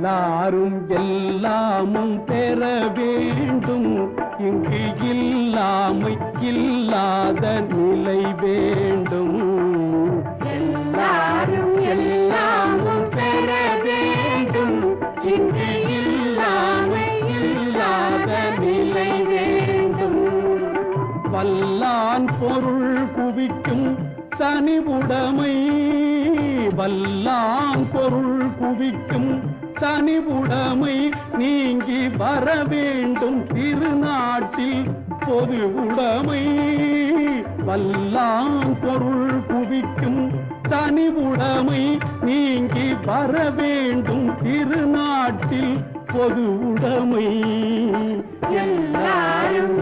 எல்லாரும் எல்லாமும் பெற வேண்டும். இங்கு இல்லாமை இல்லாத நிலை வேண்டும். எல்லாரும் எல்லாமும் பெற வேண்டும். இங்கு இல்லாமை இல்லாத நிலை வேண்டும். வல்லான் பொருள் குவிக்கும் தனிவுடைமை, வல்லான் பொருள் குவிக்கும் தனிவுடைமை நீங்கி வர வேண்டும் திருநாட்டில் பொது உடைமை. வல்லான் பொருள் குவிக்கும் தனிவுடைமை நீங்கி வர வேண்டும் திருநாட்டில் பொது உடைமை. எல்லாரும்